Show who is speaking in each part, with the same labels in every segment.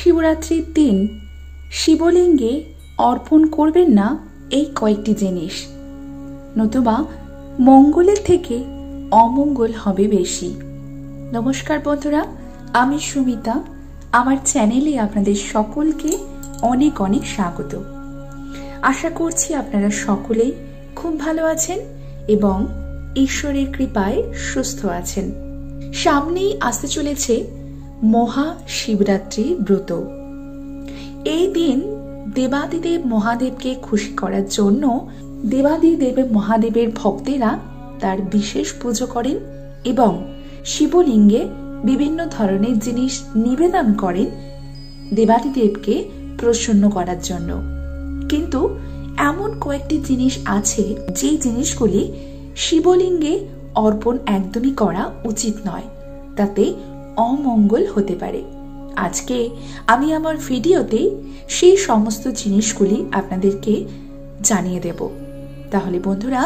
Speaker 1: মহাশিবরাত্রির দিন শিবলিঙ্গে অর্পণ করবেন না এই কয়েকটি জিনিস, নতুবা মঙ্গলের থেকে অমঙ্গল হবে বেশি। নমস্কার বন্ধুরা, আমি সুমিতা। আমার চ্যানেলে আপনাদের সকলকে অনেক অনেক স্বাগত। আশা করছি আপনারা সকলেই খুব ভালো আছেন এবং ঈশ্বরের কৃপায় সুস্থ আছেন। সামনেই আসতে চলেছে মহাশিবরাত্রি ব্রত। এই দিন দেবাদিদেব মহাদেবকে খুশি করার জন্য দেবাদিদেব মহাদেবের ভক্তেরা তার বিশেষ পুজো করেন এবং শিবলিঙ্গে বিভিন্ন ধরনের জিনিস নিবেদন করেন দেবাদিদেবকে প্রসন্ন করার জন্য। কিন্তু এমন কয়েকটি জিনিস আছে যে জিনিসগুলি শিবলিঙ্গে অর্পণ একদমই করা উচিত নয়, তাতে অমঙ্গল হতে পারে। আজকে আমি আমার ভিডিওতে সেই সমস্ত জিনিসগুলি আপনাদেরকে জানিয়ে দেব। তাহলে বন্ধুরা,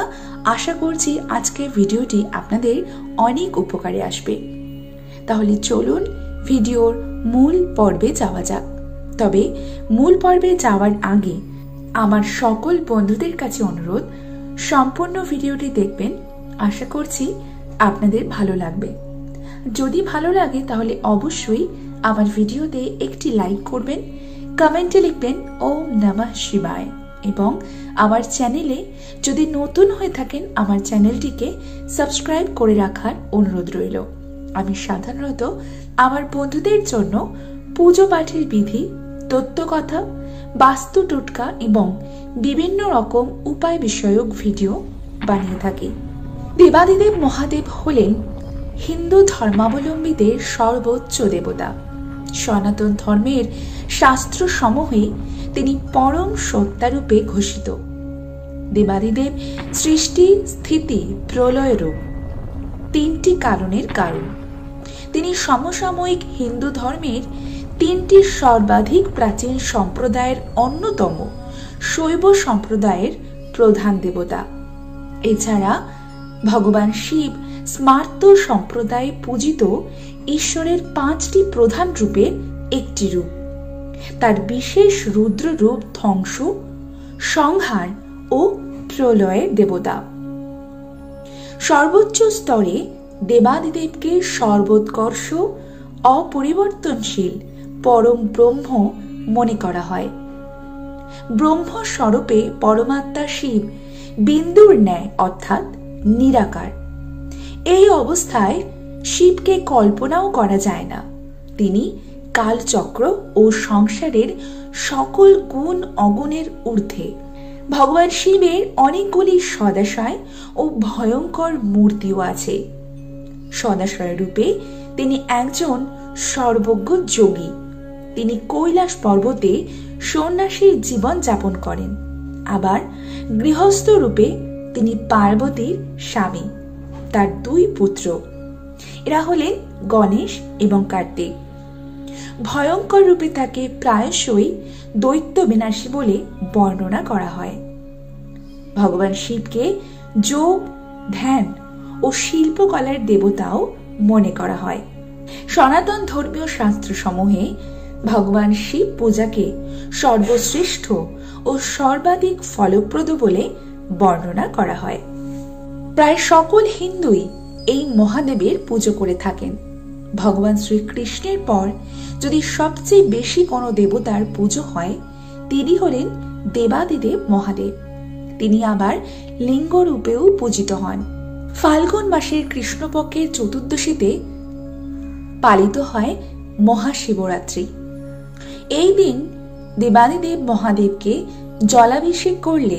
Speaker 1: আশা করছি আজকের ভিডিওটি আপনাদের অনেক উপকারে আসবে। তাহলে চলুন ভিডিওর মূল পর্বে যাওয়া যাক। তবে মূল পর্বে যাওয়ার আগে আমার সকল বন্ধুদের কাছে অনুরোধ, সম্পূর্ণ ভিডিওটি দেখবেন। আশা করছি আপনাদের ভালো লাগবে। যদি ভালো লাগে তাহলে অবশ্যই আমার ভিডিওতে একটি লাইক করবেন, কমেন্টে লিখবেন ওম নমঃ শিবায় এবং আমার চ্যানেলে যদি নতুন হয়ে থাকেন আমার চ্যানেলটিকে সাবস্ক্রাইব করে রাখার অনুরোধ রইল। আমি সাধারণত আমার বন্ধুদের জন্য পুজো পাঠের বিধি, তত্ত্বকথা, বাস্তু টোটকা এবং বিভিন্ন রকম উপায় বিষয়ক ভিডিও বানিয়ে থাকি। দেবাদিদেব মহাদেব হলেন হিন্দু ধর্মাবলম্বীদের সর্বোচ্চ দেবতা। সনাতন ধর্মের শাস্ত্র সমূহে তিনি পরম সত্তারূপে ঘোষিত। দেবাদিদেব সৃষ্টি, স্থিতি, প্রলয় রূপ, তিনটি কারণের কারণ। তিনি সমসাময়িক হিন্দু ধর্মের তিনটি সর্বাধিক প্রাচীন সম্প্রদায়ের অন্যতম শৈব সম্প্রদায়ের প্রধান দেবতা। এছাড়া ভগবান শিব স্মার্ত সম্প্রদায়ে পূজিত ঈশ্বরের পাঁচটি প্রধান রূপের একটি রূপ। তার বিশেষ রুদ্র রূপ ধ্বংস, সংহার ও প্রলয়ের দেবতা। সর্বোচ্চ স্তরে দেবাদিদেবকে সর্বোৎকর্ষ, অপরিবর্তনশীল পরম ব্রহ্ম মনে করা হয়। ব্রহ্ম স্বরূপে পরমাত্মা শিব বিন্দুর ন্যায় অর্থাৎ নিরাকার। এই অবস্থায় শিবকে কল্পনাও করা যায় না। তিনি কালচক্র ও সংসারের সকল গুণ অগুণের ঊর্ধ্বে। ভগবান শিবের অনেকগুলি সদাশয় ও ভয়ঙ্কর মূর্তিও আছে। সদাশয় রূপে তিনি একজন সর্বজ্ঞ যোগী। তিনি কৈলাস পর্বতে সন্ন্যাসীর জীবন যাপন করেন। আবার গৃহস্থ রূপে তিনি পার্বতীর স্বামী। তার দুই পুত্র, এরা হলেন গণেশ এবং কার্তিক। ভয়ঙ্কর রূপে তাকে প্রায়শই দৈত্য বিনাশী বলে বর্ণনা করা হয়। ভগবান শিবকে যোগ, ধ্যান ও শিল্পকলার দেবতাও মনে করা হয়। সনাতন ধর্মীয় শাস্ত্র সমূহে ভগবান শিব পূজাকে সর্বশ্রেষ্ঠ ও সর্বাধিক ফলপ্রদ বলে বর্ণনা করা হয়। প্রায় সকল হিন্দুই এই মহাদেবের পুজো করে থাকেন। ভগবান শ্রীকৃষ্ণের পর যদি সবচেয়ে বেশি কোনো দেবতার পুজো হয়, তিনি হলেন দেবাদিদেব মহাদেব। তিনি আবার লিঙ্গ রূপেও পূজিত হন। ফাল্গুন মাসের কৃষ্ণপক্ষের চতুর্দশীতে পালিত হয় মহাশিবরাত্রি। এই দিন দেবাদিদেব মহাদেবকে জলাভিষেক করলে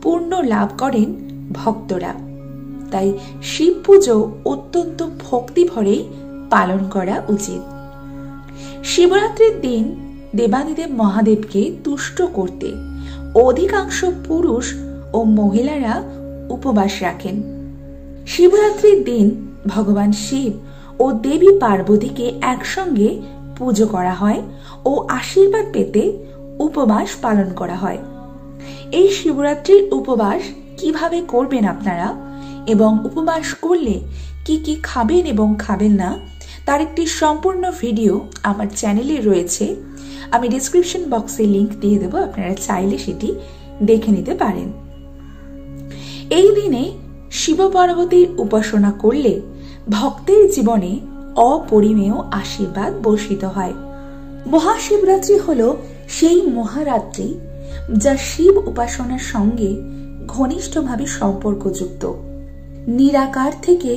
Speaker 1: পুণ্য লাভ করেন ভক্তরা। তাই শিব পুজো অত্যন্ত ভক্তি ভরেই পালন করা উচিত। শিবরাত্রির দিন দেবাদিদেব মহাদেবকে তুষ্ট করতে অধিকাংশ পুরুষ ও মহিলারা উপবাস রাখেন। শিবরাত্রির দিন ভগবান শিব ও দেবী পার্বতীকে একসঙ্গে পুজো করা হয় ও আশীর্বাদ পেতে উপবাস পালন করা হয়। এই শিবরাত্রির উপবাস কিভাবে করবেন আপনারা এবং উপবাস করলে কি কি খাবেন এবং খাবেন না, তার একটি সম্পূর্ণ ভিডিও আমার চ্যানেলে রয়েছে। আমি ডেসক্রিপশন বক্সে লিংক দিয়ে দেবো, আপনারা চাইলে সেটি দেখে নিতে পারেন। এই দিনে শিব পার্বতীর উপাসনা করলে ভক্তের জীবনে অপরিমেয় আশীর্বাদ বর্ষিত হয়। মহাশিবরাত্রি হল সেই মহারাত্রি যা শিব উপাসনার সঙ্গে ঘনিষ্ঠভাবে সম্পর্কযুক্ত। নিরাকার থেকে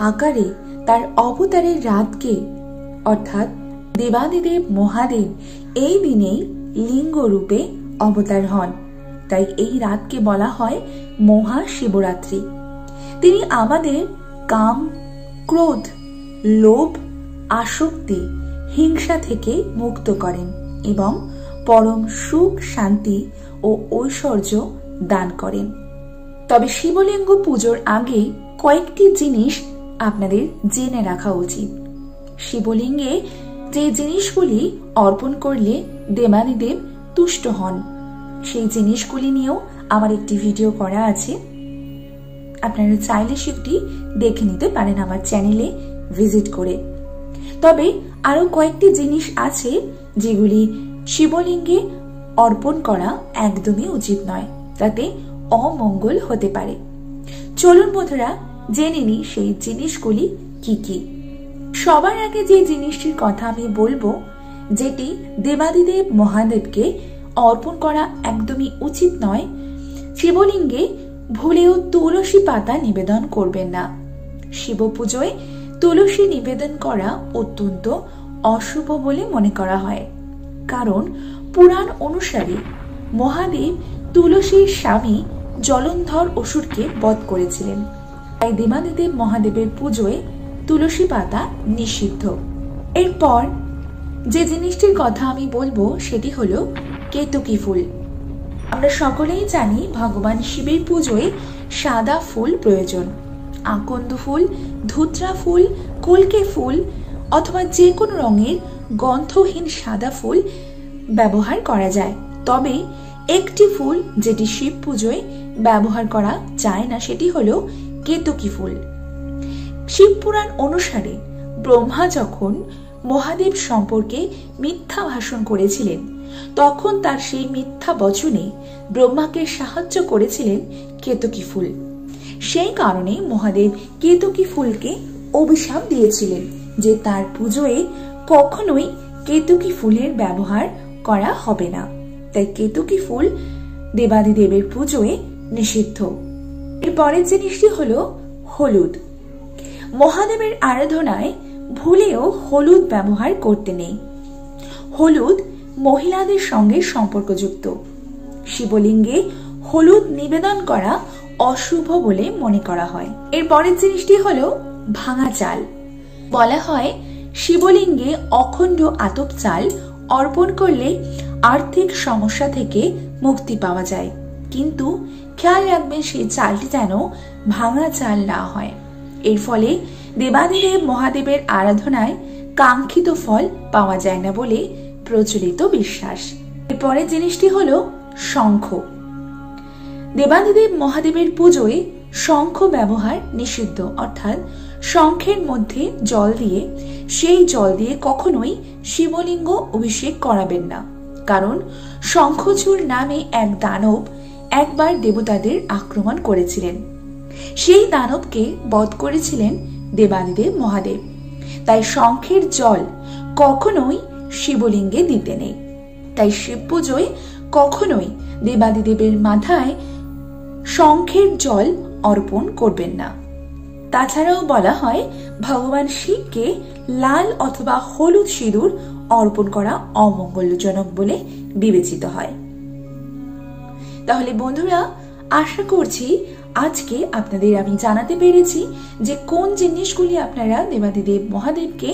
Speaker 1: আকারে তার অবতারের রাতকে অর্থাৎ দেবাদিদেব মহাদেব এই দিনেই লিঙ্গ রূপে অবতার হন, তাই এই রাতকে বলা হয় মহাশিবরাত্রি। তিনি আমাদের কাম, ক্রোধ, লোভ, আসক্তি, হিংসা থেকে মুক্ত করেন এবং পরম সুখ, শান্তি ও ঐশ্বর্য দান করেন। তবে শিবলিঙ্গ পুজোর আগে কয়েকটি জিনিস আপনাদের জেনে রাখা উচিত। শিবলিঙ্গে যে জিনিসগুলি অর্পণ করলে দেবাদিদেব তুষ্ট হন, সেই জিনিসগুলি নিয়েও আমার একটি ভিডিও করা আছে, আপনারা চাইলে সেটি দেখে নিতে পারেন আমার চ্যানেলে ভিজিট করে। তবে আরো কয়েকটি জিনিস আছে যেগুলি শিবলিঙ্গে অর্পণ করা একদমই উচিত নয়, তাতে অমঙ্গল হতে পারে। চলুন বন্ধুরা জেনে নিই সেই জিনিসগুলি কি কি। সবার আগে যে জিনিসটির কথা আমি বলবো, যেটি দেবাদিদেব মহাদেবকে অর্পণ করা একদমই উচিত নয়, শিবলিঙ্গে ভুলেও তুলসী পাতা নিবেদন করবেন না। শিব পুজোয় তুলসী নিবেদন করা অত্যন্ত অশুভ বলে মনে করা হয়, কারণ পুরাণ অনুসারে মহাদেব তুলসীর স্বামী জলন্ধর অসুরকে বধ করেছিলেন, তাই দেবাদিদেব মহাদেবের পুজোয় তুলসী পাতা নিষিদ্ধ। এরপর যে জিনিসটির কথা আমি বলবো সেটি হলো কেতকী ফুল। আমরা সকলেই জানি ভগবান শিবের পুজোয় সাদা ফুল প্রয়োজন। আকন্দ ফুল, ধুত্রা ফুল, কলকে ফুল অথবা যে কোনো রঙের গন্ধহীন সাদা ফুল ব্যবহার করা যায়। তবে একটি ফুল যেটি শিব পুজোয় ব্যবহার করা যায় না, সেটি হলো কেতকী ফুল। শিব পুরাণ অনুসারে ব্রহ্মা যখন মহাদেব সম্পর্কে মিথ্যা ভাষণ করেছিলেন, তখন তার সেই মিথ্যা বচনে ব্রহ্মাকে সাহায্য করেছিলেন কেতকী ফুল। সেই কারণে মহাদেব কেতকী ফুলকে অভিশাপ দিয়েছিলেন যে তার পুজোয় কখনোই কেতকী ফুলের ব্যবহার করা হবে না, তাই কেতকী ফুল দেবাদিদেবের পুজোয় নিষিদ্ধ। এর পরের জিনিসটি হলো হলুদ। মহাদেবের আরাধনায় ভুলেও হলুদ ব্যবহার করতে নেই। হলুদ মহিলাদের সঙ্গে সম্পর্কযুক্ত। শিবলিঙ্গে হলুদ নিবেদন করা অশুভ বলে মনে করা হয়। এর পরের জিনিসটি হলো ভাঙা চাল। বলা হয় শিবলিঙ্গে অখণ্ড আতপ চাল অর্পণ করলে আর্থিক সমস্যা থেকে মুক্তি পাওয়া যায়, কিন্তু খেয়াল রাখবেন সেই চালটি যেন ভাঙা চাল না হয়। এর ফলে দেবাদিদেব মহাদেবের আরাধনায় কাঙ্ক্ষিত ফল পাওয়া যায় না বলে প্রচলিত বিশ্বাস। এরপরের জিনিসটি হলো শঙ্খ। দেবাদিদেব মহাদেবের পুজোয় শঙ্খ ব্যবহার নিষিদ্ধ, অর্থাৎ শঙ্খের মধ্যে জল দিয়ে সেই জল দিয়ে কখনোই শিবলিঙ্গ অভিষেক করাবেন না, কারণ শঙ্খচূড় নামে এক দানব একবার দেবতাদের আক্রমণ করেছিলেন। সেই দানবকে বধ করেছিলেন দেবাদিদেব মহাদেব, তাই শঙ্খের জল কখনোই শিবলিঙ্গে দিতে নেই। তাই শিব পুজোয় কখনোই দেবাদিদেবের মাথায় শঙ্খের জল অর্পণ করবেন না। তাছাড়াও বলা হয় ভগবান শিবকে লাল অথবা হলুদ সিঁদুর অর্পণ করা অমঙ্গলজনক বলে বিবেচিত হয়। তাহলে বন্ধুরা, আশা করছি আজকে আপনাদের আমি জানাতে পেরেছি যে কোন জিনিসগুলি আপনারা দেবাদিদেব মহাদেবকে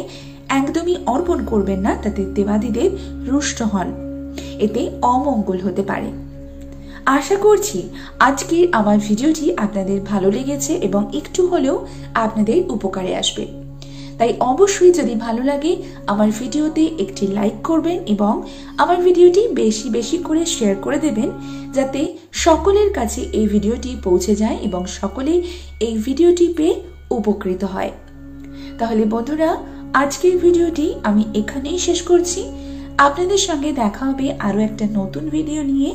Speaker 1: একদমই অর্পণ করবেন না, তাতে দেবাদিদেব রুষ্ট হন, এতে অমঙ্গল হতে পারে। আশা করছি আজকের আমার ভিডিওটি আপনাদের ভালো লেগেছে এবং একটু হলেও আপনাদের উপকারে আসবে। তাই অবশ্যই যদি ভালো লাগে আমার ভিডিওতে একটি লাইক করবেন এবং আমার ভিডিওটি বেশি বেশি করে শেয়ার করে দেবেন, যাতে সকলের কাছে এই ভিডিওটি পৌঁছে যায় এবং সকলে এই ভিডিওটি পেয়ে উপকৃত হয়। তাহলে বন্ধুরা, আজকের ভিডিওটি আমি এখানেই শেষ করছি। আপনাদের সঙ্গে দেখা হবে আরো একটা নতুন ভিডিও নিয়ে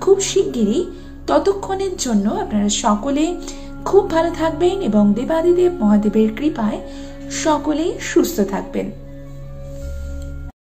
Speaker 1: খুব শিগগিরই। ততক্ষণের জন্য আপনারা সকলে খুব ভালো থাকবেন এবং দেবাদিদেব মহাদেবের কৃপায় সকলেই সুস্থ থাকবেন।